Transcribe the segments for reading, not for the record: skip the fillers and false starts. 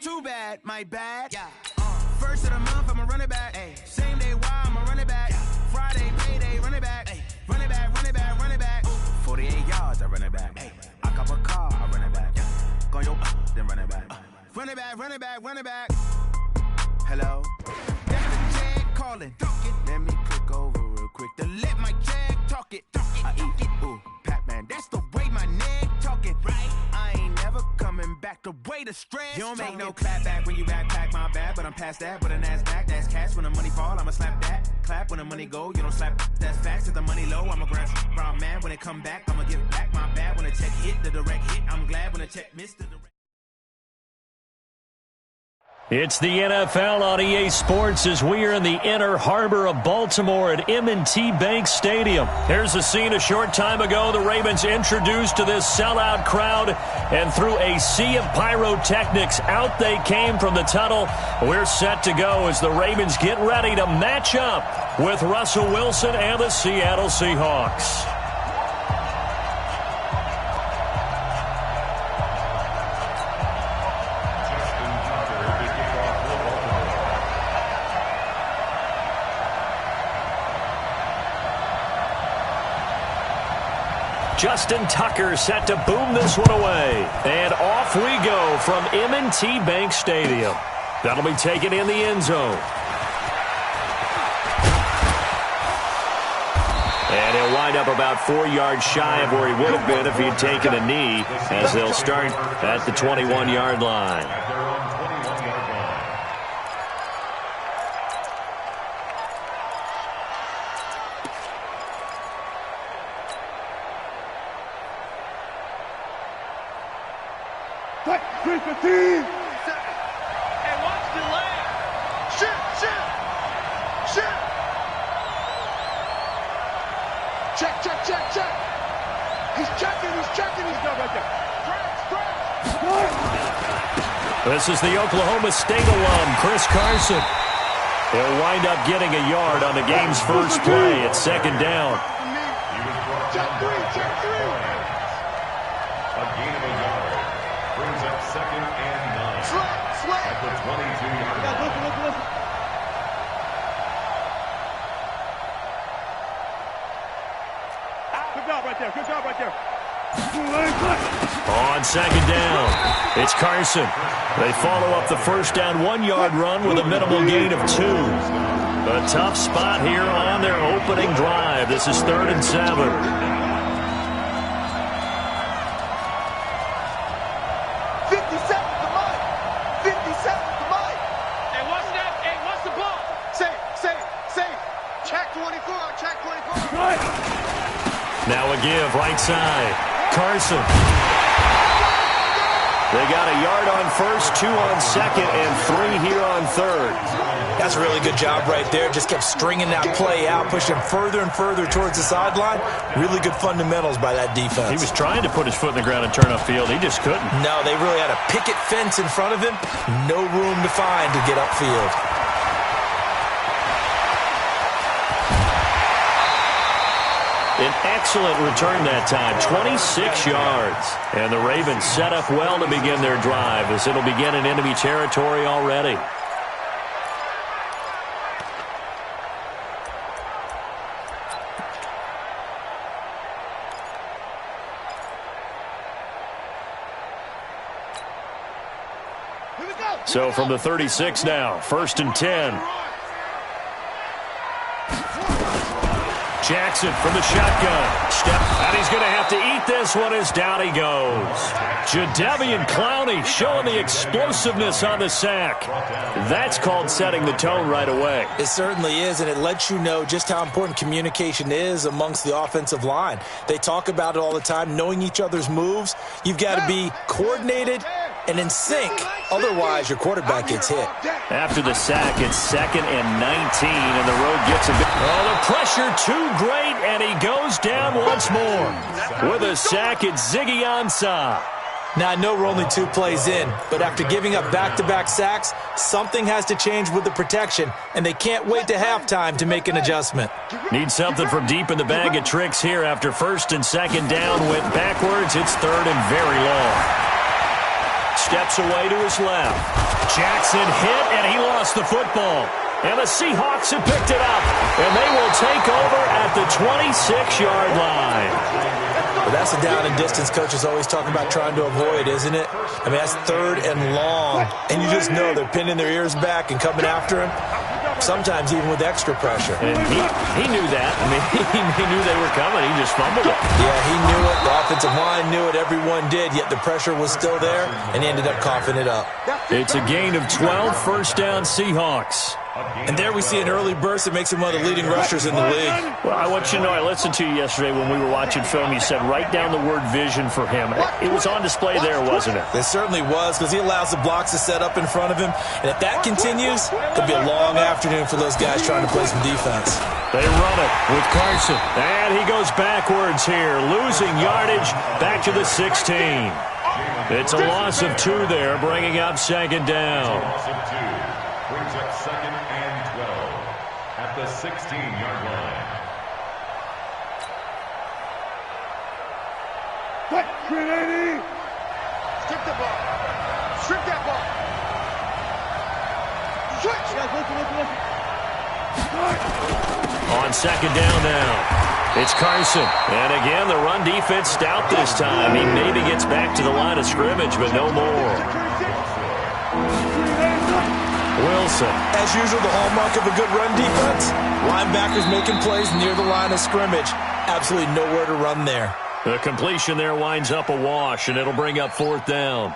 too bad, my bad. Yeah. First of the month, I'ma run it back. Ay. Same day, why I'ma run it back. Yeah. Friday, payday, run it back. Ay. Run it back, run it back, run it back. 48 yards, I run it back. Ay. I cop a car, I run it back. Yeah. Go yo, then run it back. Run it back, run it back, run it back. Hello? That's the jag calling. Let me click over real quick to let my jag talk it. I eat it, ooh, Pac-Man. That's the way my neck talking. Right? I ain't never coming back. The way the stress. You don't make no clap back when you backpack, my bad. But I'm past that with a NASDAQ. That's cash when the money fall. I'ma slap that. Clap when the money go. You don't slap. That's facts. If the money low, I'ma grab brown man. When it come back, I'ma give back my bad. When the check hit, the direct hit. I'm glad when the check missed the direct. It's the NFL on EA Sports as we are in the inner harbor of Baltimore at M&T Bank Stadium. Here's the scene a short time ago. The Ravens introduced to this sellout crowd, and through a sea of pyrotechnics, out they came from the tunnel. We're set to go as the Ravens get ready to match up with Russell Wilson and the Seattle Seahawks. Justin Tucker set to boom this one away. And off we go from M&T Bank Stadium. That'll be taken in the end zone. And he'll wind up about 4 yards shy of where he would have been if he had taken a knee, as they'll start at the 21-yard line. Hey, watch the leg. Shoot. Check. He's checking. He's not right there. This is the Oklahoma State alum, Chris Carson. He'll wind up getting a yard on the game's first play at second down. Check three. A gain of a yard brings up second and 9. Slap. At the 22-yard line. Listen. Good job right there. On second down, it's Carson. They follow up the first down 1-yard run with a minimal gain of 2. A tough spot here on their opening drive. This is 3rd and 7. 50 seconds to mine. Hey, what's that? Hey, what's the ball? Say. Check 24. Now a give, right side. Carson. They got a yard on first, 2 on second, and 3 here on third. That's a really good job right there. Just kept stringing that play out, pushing further and further towards the sideline. Really good fundamentals by that defense. He was trying to put his foot in the ground and turn upfield. He just couldn't. No, they really had a picket fence in front of him. No room to find to get upfield. An excellent return that time, 26 yards. And the Ravens set up well to begin their drive, as it'll begin in enemy territory already. So from the 36 now, 1st and 10. Jackson from the shotgun. Step, and he's going to have to eat this one as down he goes. Jadeveon Clowney showing the explosiveness on the sack. That's called setting the tone right away. It certainly is, and it lets you know just how important communication is amongst the offensive line. They talk about it all the time, knowing each other's moves. You've got to be coordinated and in sync. Otherwise, your quarterback gets hit. After the sack, it's 2nd and 19, and the road gets a bit. Oh, the pressure too great, and he goes down once more. With a sack, it's Ziggy Ansah. Now, I know we're only 2 plays in, but after giving up back-to-back sacks, something has to change with the protection, and they can't wait to halftime to make an adjustment. Need something from deep in the bag of tricks here after 1st and 2nd down. Went backwards. It's 3rd and very long. steps away to his left. Jackson hit, and he lost the football. And the Seahawks have picked it up, and they will take over at the 26-yard line. Well, that's a down and distance coaches always talk about trying to avoid, isn't it? I mean, that's 3rd and long, and you just know they're pinning their ears back and coming after him, sometimes even with extra pressure. And he knew that. I mean, he knew they were coming. He just fumbled it. Yeah, he knew it. The offensive line knew it. Everyone did, yet the pressure was still there, and he ended up coughing it up. It's a gain of 12, first down Seahawks. And there we see an early burst that makes him one of the leading rushers in the league. Well, I want you to know, I listened to you yesterday when we were watching film. You said write down the word vision for him. It was on display there, wasn't it? It certainly was, because he allows the blocks to set up in front of him. And if that continues, it'll be a long afternoon for those guys trying to play some defense. They run it with Carson. And he goes backwards here, losing yardage back to the 16. It's a loss of 2 there, bringing up second down. Loss of 2 brings up 2nd and 12 at the 16-yard line. Quick, 380. Strip the ball. Strip that ball. Switch. On second down now, it's Carson. And again, the run defense stout this time. He maybe gets back to the line of scrimmage, but no more. Wilson. As usual, the hallmark of a good run defense, linebackers making plays near the line of scrimmage. Absolutely nowhere to run there. The completion there winds up a wash, and it'll bring up 4th down.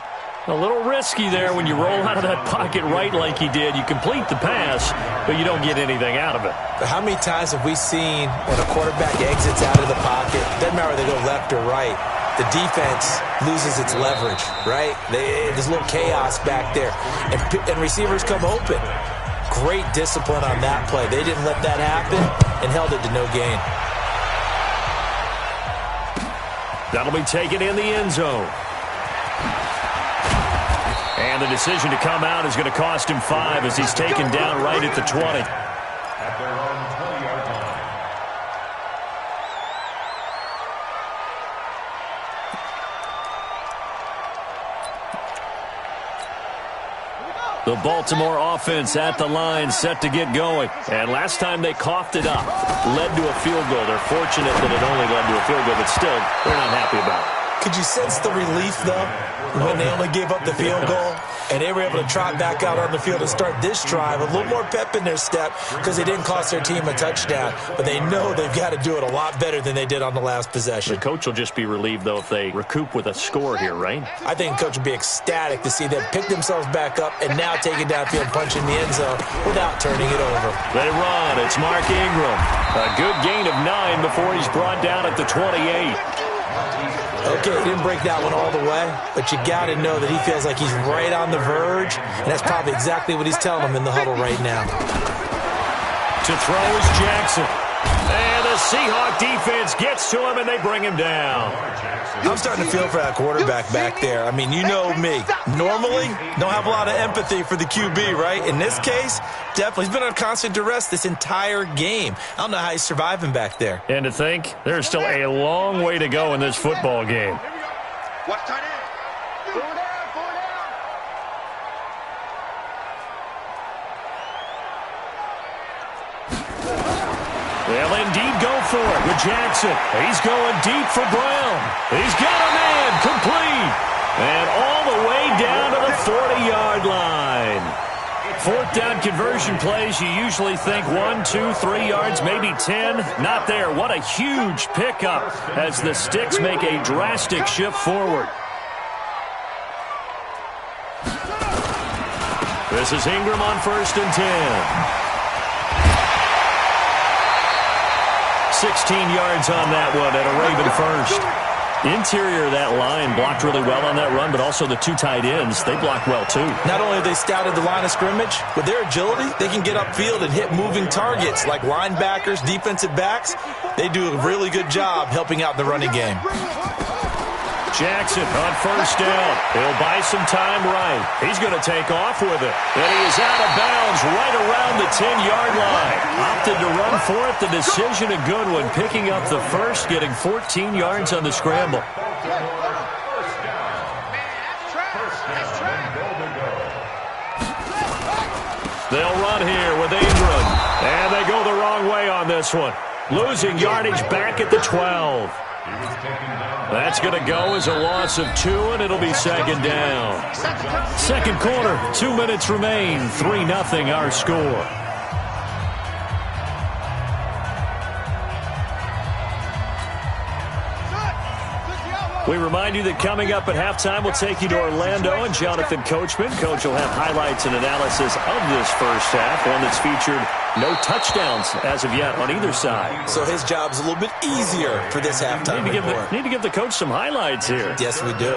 A little risky there when you roll out of that pocket right like he did. You complete the pass, but you don't get anything out of it. But how many times have we seen when a quarterback exits out of the pocket, doesn't matter whether they go left or right, the defense loses its leverage, right? There's a little chaos back there, and receivers come open. Great discipline on that play. They didn't let that happen and held it to no gain. That'll be taken in the end zone. And the decision to come out is going to cost him 5 as he's taken down right at the 20. At their own 20-yard line. The Baltimore offense at the line, set to get going. And last time they coughed it up, led to a field goal. They're fortunate that it only led to a field goal, but still, they're not happy about it. Could you sense the relief, though, when they only gave up the field goal? And they were able to trot back out on the field and start this drive. A little more pep in their step because they didn't cost their team a touchdown. But they know they've got to do it a lot better than they did on the last possession. The coach will just be relieved, though, if they recoup with a score here, right? I think the coach will be ecstatic to see them pick themselves back up and now take it downfield, punch in the end zone without turning it over. They run. It's Mark Ingram. A good gain of 9 before he's brought down at the 28. Okay, he didn't break that one all the way, but you got to know that he feels like he's right on the verge, and that's probably exactly what he's telling them in the huddle right now. To throw is Jackson. And the Seahawk defense gets to him, and they bring him down. I'm starting to feel for that quarterback back there. I mean, you know me. Normally, don't have a lot of empathy for the QB, right? In this case, definitely. He's been on constant duress this entire game. I don't know how he's surviving back there. And to think, there's still a long way to go in this football game. Watch tight end. 4 down, 4 down. They'll indeed go for it with Jackson. He's going deep for Brown. He's got a man complete. And all the way down to the 40-yard line. 4th down conversion plays, you usually think 1, 2, 3 yards, maybe 10. Not there. What a huge pickup as the Sticks make a drastic shift forward. This is Ingram on 1st and 10. 16 yards on that one and a Raven first. Interior of that line blocked really well on that run, but also the 2 tight ends, they blocked well too. Not only have they stouted the line of scrimmage, with their agility, they can get upfield and hit moving targets like linebackers, defensive backs. They do a really good job helping out the running game. Jackson on 1st down. He'll buy some time right. He's going to take off with it. And he is out of bounds right around the 10-yard line. Opted to run for it. The decision a good one. Picking up the first, getting 14 yards on the scramble. Man, that's trash. That's trash. They'll run here with Ingram. And they go the wrong way on this one. Losing yardage back at the 12. That's going to go as a loss of 2, and it'll be second down. Second quarter, 2 minutes remain. 3-0 our score. We remind you that coming up at halftime, we'll take you to Orlando and Jonathan Coachman. Coach will have highlights and analysis of this first half, one that's featured no touchdowns as of yet on either side. So his job's a little bit easier for this halftime report. Need to give the coach some highlights here. Yes, we do.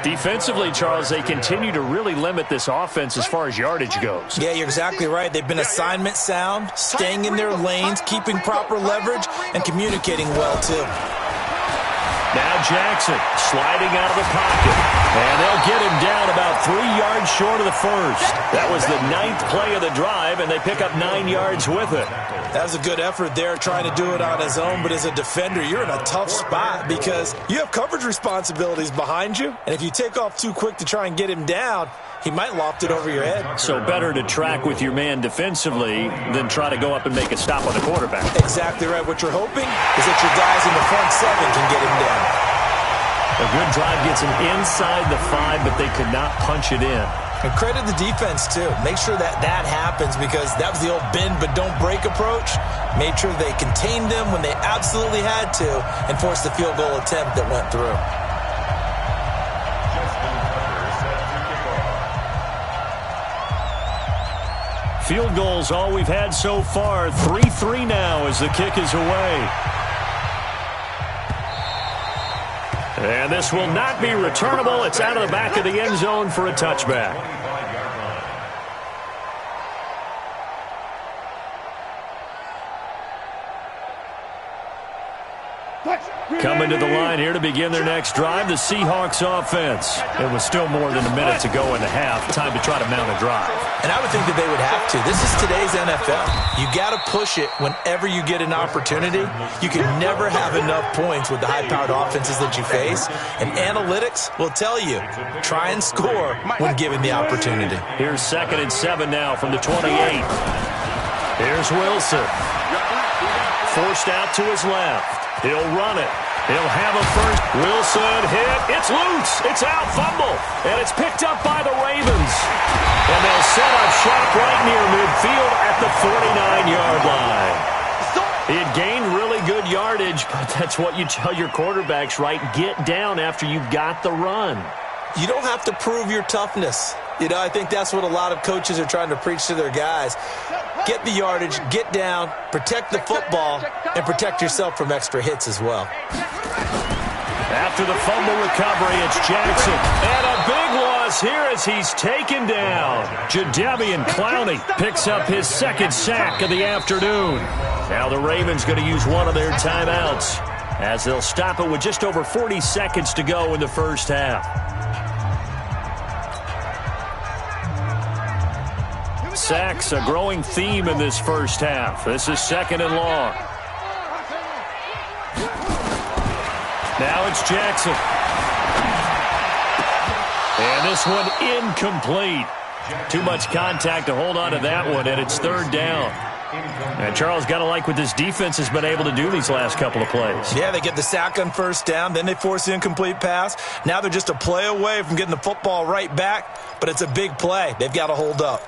Defensively, Charles, they continue to really limit this offense as far as yardage goes. Yeah, you're exactly right. They've been assignment sound, staying in their lanes, keeping proper leverage, and communicating well, too. Now Jackson sliding out of the pocket. And they'll get him down about 3 yards short of the first. That was the 9th play of the drive, and they pick up 9 yards with it. That was a good effort there, trying to do it on his own. But as a defender, you're in a tough spot because you have coverage responsibilities behind you. And if you take off too quick to try and get him down, he might loft it over your head. So better to track with your man defensively than try to go up and make a stop on the quarterback. Exactly right. What you're hoping is that your guys in the front 7 can get him down. A good drive gets him inside the 5, but they could not punch it in. And credit the defense, too. Make sure that happens because that was the old bend but don't break approach. Made sure they contained them when they absolutely had to and forced the field goal attempt that went through. Field goals all we've had so far. 3-3 now as the kick is away. And this will not be returnable. It's out of the back of the end zone for a touchback. Coming to the line here to begin their next drive, the Seahawks offense. It was still more than a minute to go in the half. Time to try to mount a drive. And I would think that they would have to. This is today's NFL. You got to push it whenever you get an opportunity. You can never have enough points with the high-powered offenses that you face. And analytics will tell you, try and score when given the opportunity. Here's 2nd and 7 now from the 28. Here's Wilson. Forced out to his left. He'll run it. He'll have a first. Wilson hit. It's loose. It's out. Fumble. And it's picked up by the Ravens. And they'll set up shop right near midfield at the 49-yard line. He had gained really good yardage, but that's what you tell your quarterbacks, right? Get down after you've got the run. You don't have to prove your toughness. You know, I think that's what a lot of coaches are trying to preach to their guys. Get the yardage, get down, protect the football, and protect yourself from extra hits as well. After the fumble recovery, it's Jackson. And a big loss here as he's taken down. Jadeveon Clowney picks up his 2nd sack of the afternoon. Now the Ravens going to use one of their timeouts as they'll stop it with just over 40 seconds to go in the first half. Sacks, a growing theme in this first half. This is 2nd and long. Now it's Jackson. And this one incomplete. Too much contact to hold on to that one, and it's 3rd down. And Charles, got to like what this defense has been able to do these last couple of plays. Yeah, they get the sack on 1st down, then they force the incomplete pass. Now they're just a play away from getting the football right back, but it's a big play. They've got to hold up.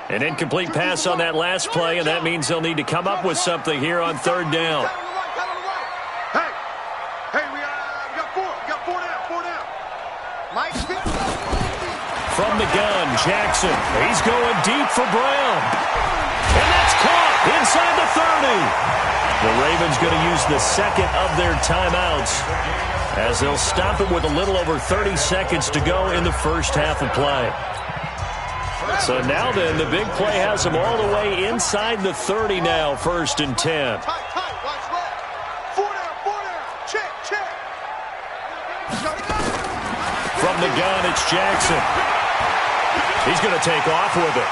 An incomplete pass on that last play, and that means they'll need to come up with something here on 3rd down. Hey, we got 4. We got 4 down. Mike. From the gun, Jackson. He's going deep for Brown. And that's caught inside the 30. The Ravens going to use the 2nd of their timeouts as they'll stop it with a little over 30 seconds to go in the first half of play. So now then, the big play has them all the way inside the 30 now, 1st and 10. Tight, watch left. 4 down. Check. From the gun, it's Jackson. He's going to take off with it.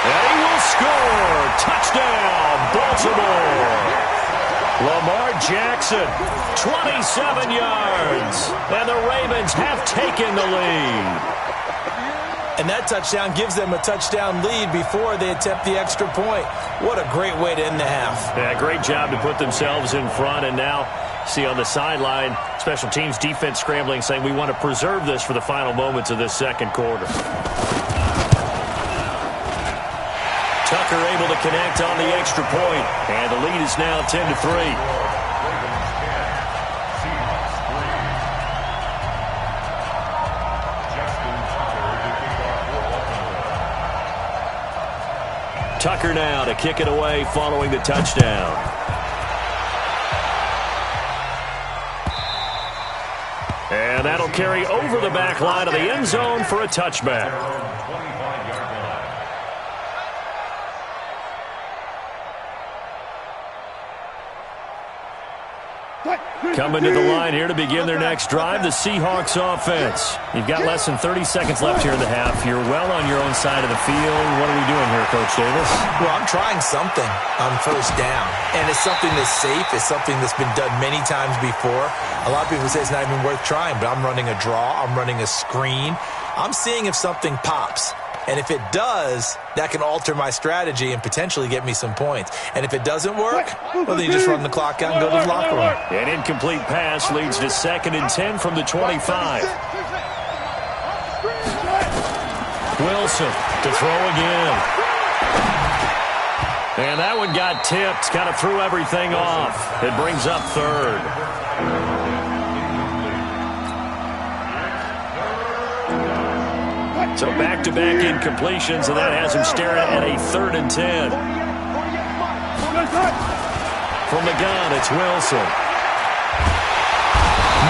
And he will score. Touchdown, Baltimore. Lamar Jackson, 27 yards. And the Ravens have taken the lead. And that touchdown gives them a touchdown lead before they attempt the extra point. What a great way to end the half. Yeah, great job to put themselves in front. And now, see on the sideline, special teams defense scrambling, saying we want to preserve this for the final moments of this second quarter. Tucker able to connect on the extra point. And the lead is now 10-3. Tucker now to kick it away following the touchdown. And that'll carry over the back line of the end zone for a touchback. Coming to the line here to begin their next drive, the Seahawks offense. You've got less than 30 seconds left here in the half. You're well on your own side of the field. What are we doing here, Coach Davis? Well, I'm trying something on first down. And it's something that's safe. It's something that's been done many times before. A lot of people say it's not even worth trying, but I'm running a draw. I'm running a screen. I'm seeing if something pops. And if it does, that can alter my strategy and potentially get me some points. And if it doesn't work, well, then you just run the clock out and go to the locker room. An incomplete pass leads to 2nd and 10 from the 25. Wilson to throw again. And that one got tipped, kind of threw everything off. It brings up 3rd. So back-to-back incompletions, and that has him staring at a 3rd and 10. From the gun, it's Wilson.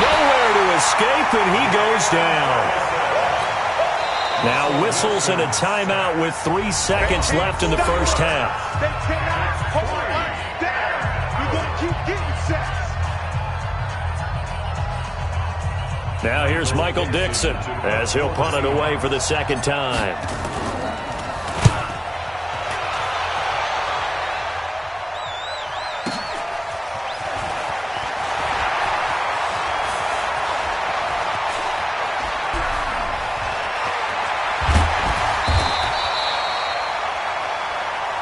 Nowhere to escape, and he goes down. Now whistles and a timeout with 3 seconds left in the first half. They cannot hold us down. We're going to keep getting sets. Now here's Michael Dixon as he'll punt it away for the second time.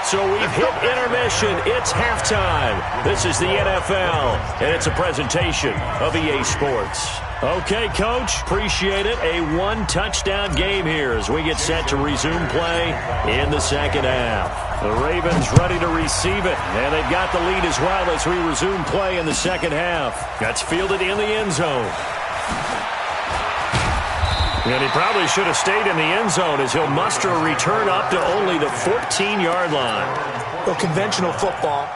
So we've hit intermission. It's halftime. This is the NFL, and it's a presentation of EA Sports. Okay, Coach, appreciate it. A 1-touchdown game here as we get set to resume play in the second half. The Ravens ready to receive it, and they've got the lead as well as we resume play in the second half. That's fielded in the end zone. And he probably should have stayed in the end zone as he'll muster a return up to only the 14-yard line. Well, conventional football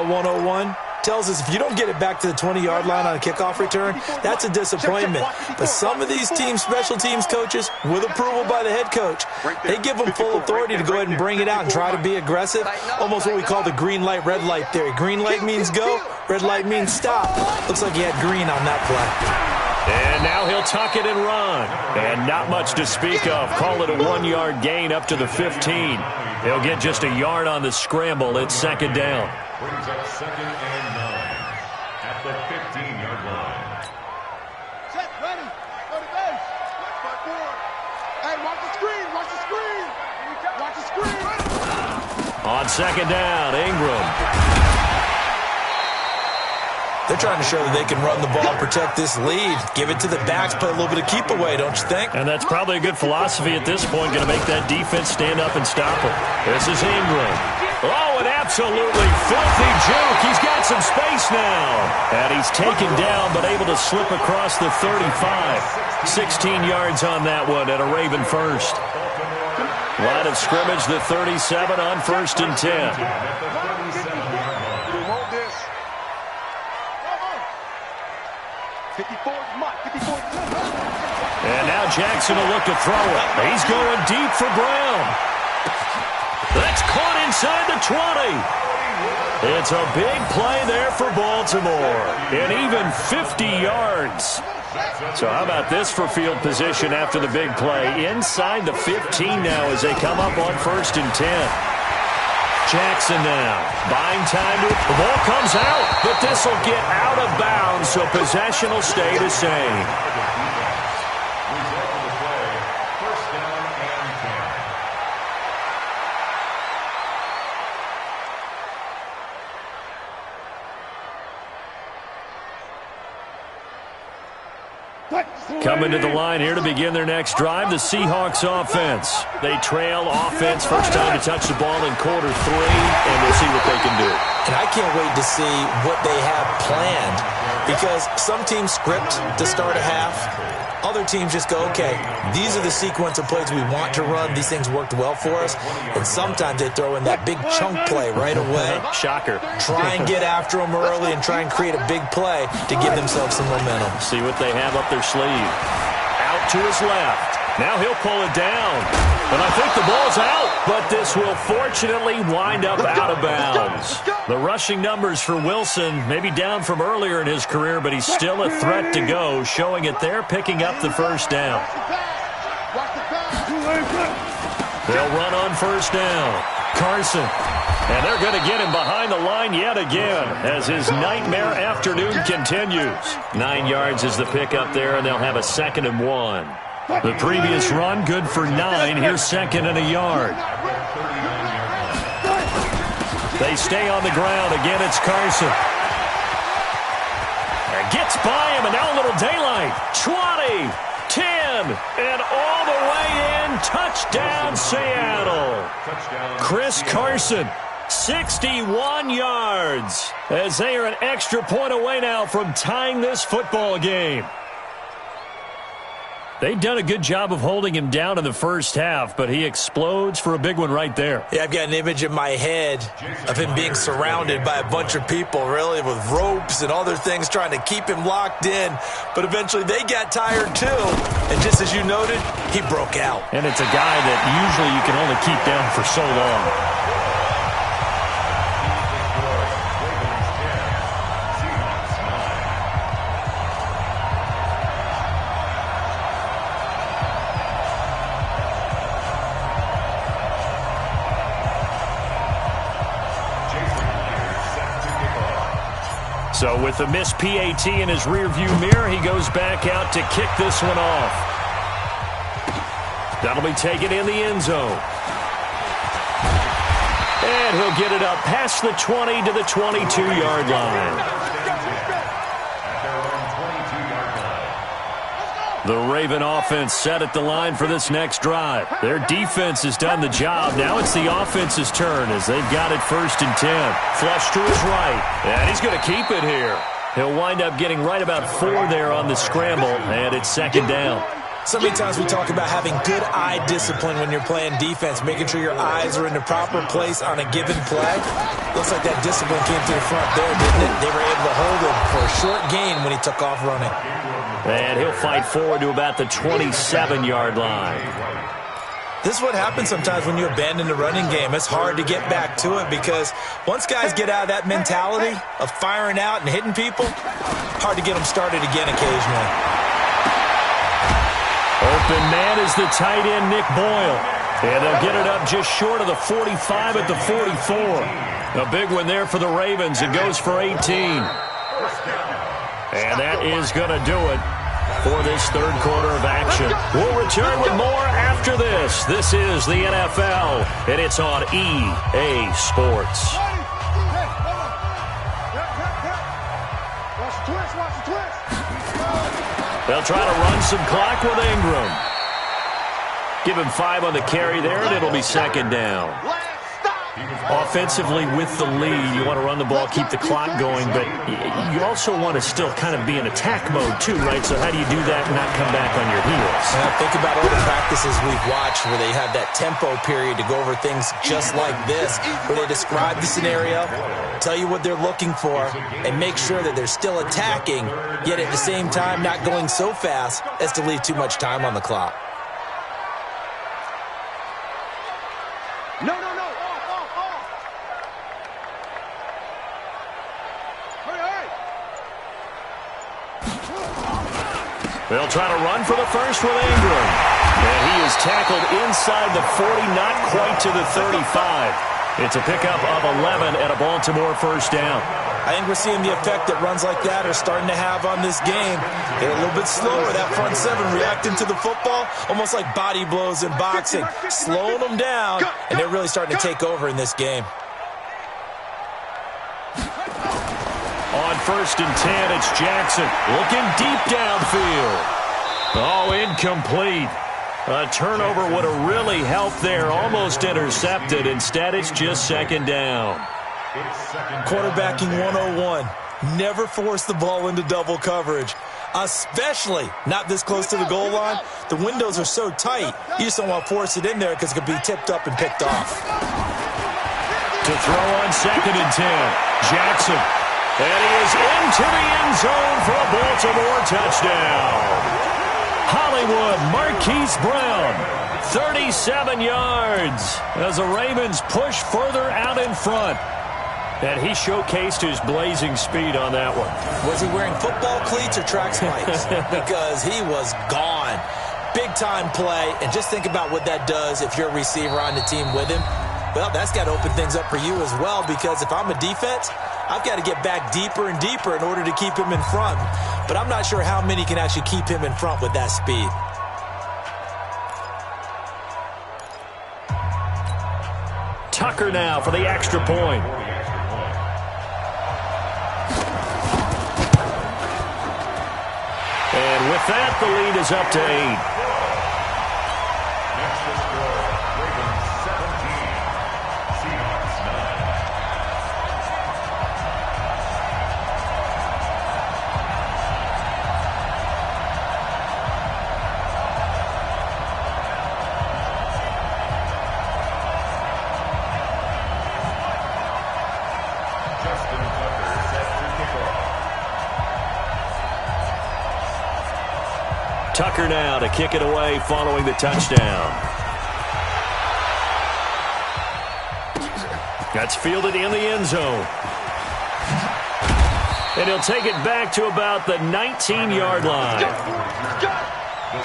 101, tells us if you don't get it back to the 20-yard line on a kickoff return, that's a disappointment. But some of these teams, special teams coaches, with approval by the head coach, they give them full authority to go ahead and bring it out and try to be aggressive. Almost what we call the green light, red light theory. Green light means go, red light means stop. Looks like he had green on that play. And now he'll tuck it and run. And not much to speak of. Call it a 1-yard gain up to the 15. He'll get just a yard on the scramble. It's second down. Brings up 2nd and 9 at the 15-yard line. Set, ready. Go to base. Hey, watch the screen. Watch the screen. Watch the screen. On second down, Ingram. They're trying to show that they can run the ball, protect this lead, give it to the backs, play a little bit of keep away, don't you think? And that's probably a good philosophy at this point, going to make that defense stand up and stop him. This is Ingram. Oh, an absolutely filthy juke. He's got some space now. And he's taken down, but able to slip across the 35. 16 yards on that one and a Raven first. Line of scrimmage, the 37 on 1st and 10. 54 Mike, 54. And now Jackson will look to throw it. He's going deep for Brown. That's caught inside the 20. It's a big play there for Baltimore. And even 50 yards. So how about this for field position after the big play? Inside the 15 now as they come up on 1st and 10. Jackson now. Buying time. The ball comes out, but this will get out of bounds, so possession will stay the same. Coming to the line here to begin their next drive, the Seahawks offense. They trail offense, first time to touch the ball in quarter 3, and we'll see what they can do. And I can't wait to see what they have planned, because some teams script to start a half. Other teams just go, okay, these are the sequence of plays we want to run. These things worked well for us. And sometimes they throw in that big chunk play right away. Shocker. Try and get after them early and try and create a big play to give themselves some momentum. See what they have up their sleeve. Out to his left. Now he'll pull it down. And I think the ball's out, but this will fortunately wind up out of bounds. The rushing numbers for Wilson maybe down from earlier in his career, but he's still a threat to go, showing it there, picking up the first down. They'll run on first down. Carson. And they're going to get him behind the line yet again as his nightmare afternoon continues. 9 yards is the pickup there, and they'll have a 2nd and 1. The previous run, good for 9. Here's 2nd and a yard. They stay on the ground. Again, it's Carson. And gets by him, and now a little daylight. 20, 10, and all the way in. Touchdown, Seattle. Chris Carson, 61 yards, as they are an extra point away now from tying this football game. They've done a good job of holding him down in the first half, but he explodes for a big one right there. Yeah, I've got an image in my head of him being surrounded by a bunch of people, really, with ropes and other things trying to keep him locked in. But eventually they got tired too. And just as you noted, he broke out. And it's a guy that usually you can only keep down for so long. So with the missed PAT in his rearview mirror, he goes back out to kick this one off. That'll be taken in the end zone. And he'll get it up past the 20 to the 22-yard line. The Raven offense set at the line for this next drive. Their defense has done the job. Now it's the offense's turn as they've got it 1st and 10. Flush to his right. And he's going to keep it here. He'll wind up getting right about 4 there on the scramble, and it's 2nd down. So many times we talk about having good eye discipline when you're playing defense, making sure your eyes are in the proper place on a given play. Looks like that discipline came to the front there, didn't it? They were able to hold him for a short gain when he took off running. And he'll fight forward to about the 27-yard line. This is what happens sometimes when you abandon the running game. It's hard to get back to it because once guys get out of that mentality of firing out and hitting people, hard to get them started again occasionally. Open man is the tight end, Nick Boyle. And they'll get it up just short of the 45 at the 44. A big one there for the Ravens. It goes for 18. And that is going to do it for this 3rd quarter of action. We'll return with more after this. This is the NFL, and it's on EA Sports. They'll try to run some clock with Ingram. Give him 5 on the carry there, and it'll be 2nd down. Offensively with the lead, you want to run the ball, keep the clock going, but you also want to still kind of be in attack mode too, right? So how do you do that and not come back on your heels? Think about all the practices we've watched where they have that tempo period to go over things just like this, where they describe the scenario, tell you what they're looking for, and make sure that they're still attacking, yet at the same time not going so fast as to leave too much time on the clock. No. They'll try to run for the first with Ingram. And he is tackled inside the 40, not quite to the 35. It's a pickup of 11 and a Baltimore first down. I think we're seeing the effect that runs like that are starting to have on this game. They're a little bit slower, that front seven, reacting to the football, almost like body blows in boxing, slowing them down, and they're really starting to take over in this game. On 1st and 10, it's Jackson looking deep downfield. Oh, incomplete. A turnover would have really helped there, almost intercepted. Instead, it's just 2nd down. Quarterbacking 101. Never force the ball into double coverage, especially not this close to the goal line. The windows are so tight, you just don't want to force it in there because it could be tipped up and picked off. To throw on 2nd and 10, Jackson. And he is into the end zone for a Baltimore touchdown. Hollywood Marquise Brown, 37 yards as the Ravens push further out in front. And he showcased his blazing speed on that one. Was he wearing football cleats or track spikes? Because he was gone. Big-time play, and just think about what that does if you're a receiver on the team with him. Well, that's got to open things up for you as well, because if I'm a defense, I've got to get back deeper and deeper in order to keep him in front. But I'm not sure how many can actually keep him in front with that speed. Tucker now for the extra point. And with that, the lead is up to 8. Next to score, Ravens 17, Seahawks 9. Justin Tucker set to kick off. Tucker now to kick it away following the touchdown. That's fielded in the end zone. And he'll take it back to about the 19-yard line. The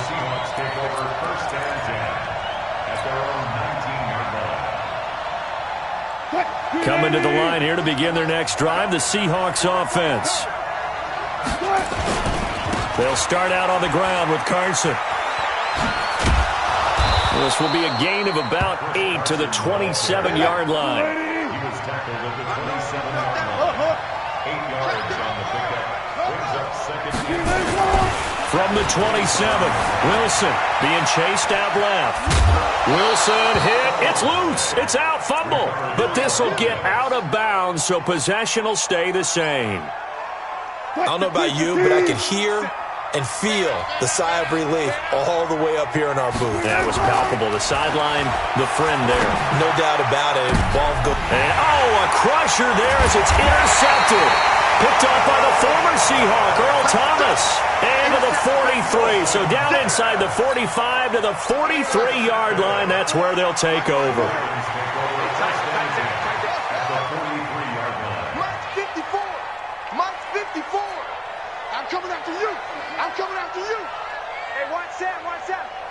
Seahawks take over 1st and 10 at their own 19-yard line. Coming to the line here to begin their next drive, the Seahawks offense. They'll start out on the ground with Carson. This will be a gain of about 8 to the 27-yard line. He was tackled at the 27-yard line. 8 yards on the pickup. Brings up 2nd and 10. From the 27, Wilson being chased out left. Wilson hit. It's loose. It's out. Fumble. But this will get out of bounds, so possession will stay the same. I don't know about you, but I can hear and feel the sigh of relief all the way up here in our booth. That was palpable. The sideline, the friend there. No doubt about it. Ball go. And, a crusher there as it's intercepted. Picked up by the former Seahawk, Earl Thomas. And to the 43. So down inside the 45 to the 43-yard line. That's where they'll take over. I'm coming after you. I'm coming after you. Hey, one set.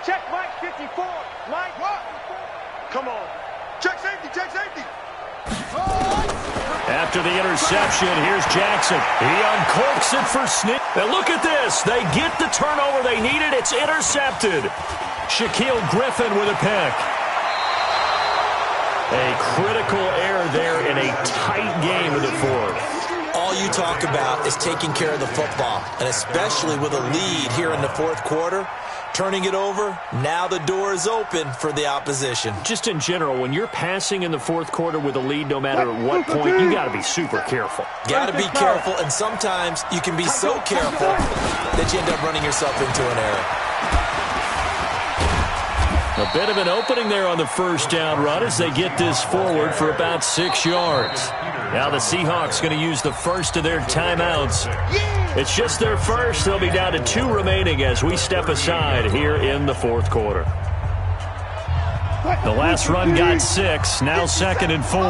Check Mike 54. Mike. What? Come on. Check safety. After the interception, here's Jackson. He uncorks it for Sneak. Now look at this. They get the turnover they needed. It's intercepted. Shaquille Griffin with a pick. A critical error there in a tight game of the fourth. All you talk about is taking care of the football, and especially with a lead here in the fourth quarter, turning it over, now the door is open for the opposition. Just in general, when you're passing in the fourth quarter with a lead, no matter what point, you got to be super careful. Got to be careful, and sometimes you can be so careful that you end up running yourself into an error. A bit of an opening there on the first down run as they get this forward for about 6 yards. Now the Seahawks going to use the first of their timeouts. It's just their first. They'll be down to 2 remaining as we step aside here in the fourth quarter. The last run got 6, now 2nd and 4.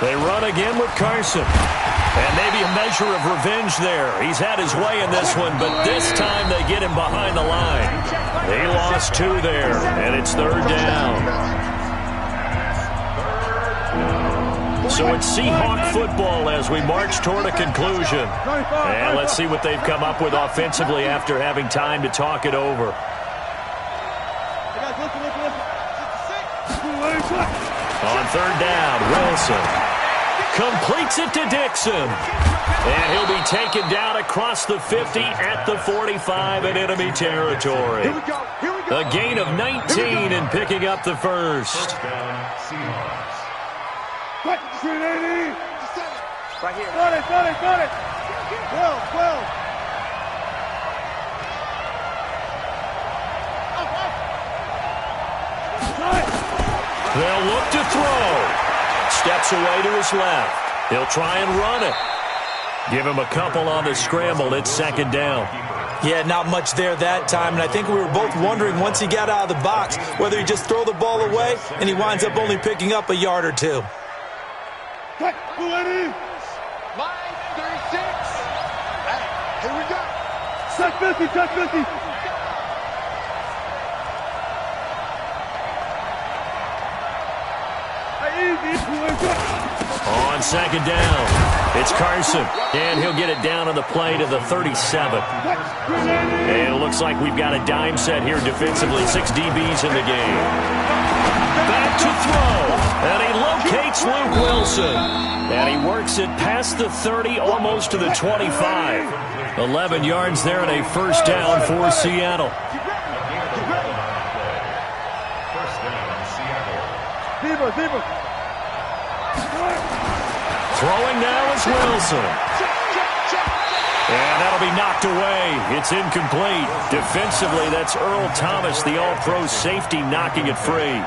They run again with Carson. And maybe a measure of revenge there. He's had his way in this one, but this time they get him behind the line. They lost 2 there, and it's 3rd down. So it's Seahawk football as we march toward a conclusion. And let's see what they've come up with offensively after having time to talk it over. On 3rd down, Wilson completes it to Dixon. And he'll be taken down across the 50 at the 45 in enemy territory. A gain of 19 and picking up the first. Right here. Got it. 12. They'll look to throw. Steps away to his left. He'll try and run it. Give him a couple on the scramble. It's 2nd down. Yeah, not much there that time, and I think we were both wondering once he got out of the box whether he just throw the ball away and he winds up only picking up a yard or 2. Cut. Line 36. Hey, here we go. Touch 50. On 2nd down, it's Carson, and he'll get it down on the play to the 37. And it looks like we've got a dime set here defensively. 6 DBs in the game. Back to throw, and he locates Luke Wilson. And he works it past the 30, almost to the 25. 11 yards there and a 1st down for Seattle. Zebra. Throwing now is Wilson. And that'll be knocked away. It's incomplete. Defensively, that's Earl Thomas, the all-pro safety, knocking it free.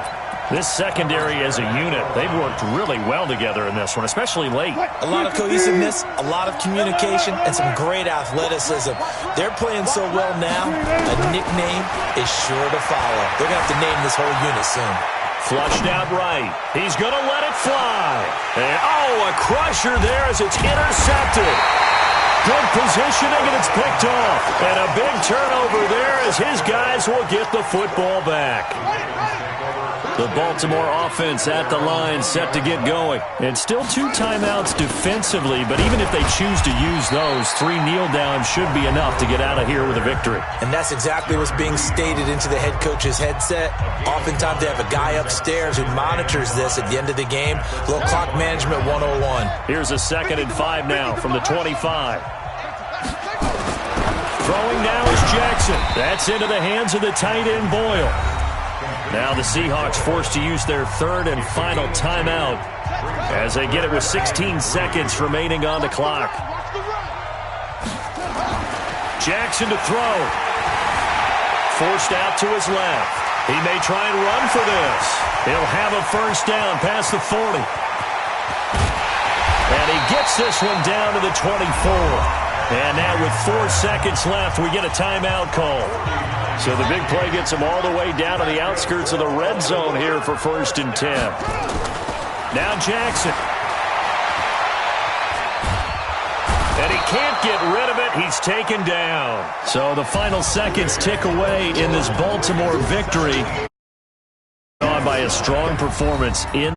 This secondary as a unit, they've worked really well together in this one, especially late. A lot of cohesiveness, a lot of communication, and some great athleticism. They're playing so well now, a nickname is sure to follow. They're going to have to name this whole unit soon. Flushed out right. He's going to let it fly. And, a crusher there as it's intercepted. Good positioning, and it's picked off. And a big turnover there as his guys will get the football back. The Baltimore offense at the line set to get going. And still 2 timeouts defensively, but even if they choose to use those, 3 kneel downs should be enough to get out of here with a victory. And that's exactly what's being stated into the head coach's headset. Oftentimes they have a guy upstairs who monitors this at the end of the game. Little clock management 101. Here's a 2nd and 5 now from the 25. Throwing now is Jackson. That's into the hands of the tight end Boyle. Now the Seahawks forced to use their 3rd and final timeout as they get it with 16 seconds remaining on the clock. Jackson to throw. Forced out to his left. He may try and run for this. He'll have a 1st down past the 40. And he gets this one down to the 24. And now with 4 seconds left, we get a timeout call. So the big play gets him all the way down to the outskirts of the red zone here for 1st and 10. Now Jackson. And he can't get rid of it. He's taken down. So the final seconds tick away in this Baltimore victory. On by a strong performance in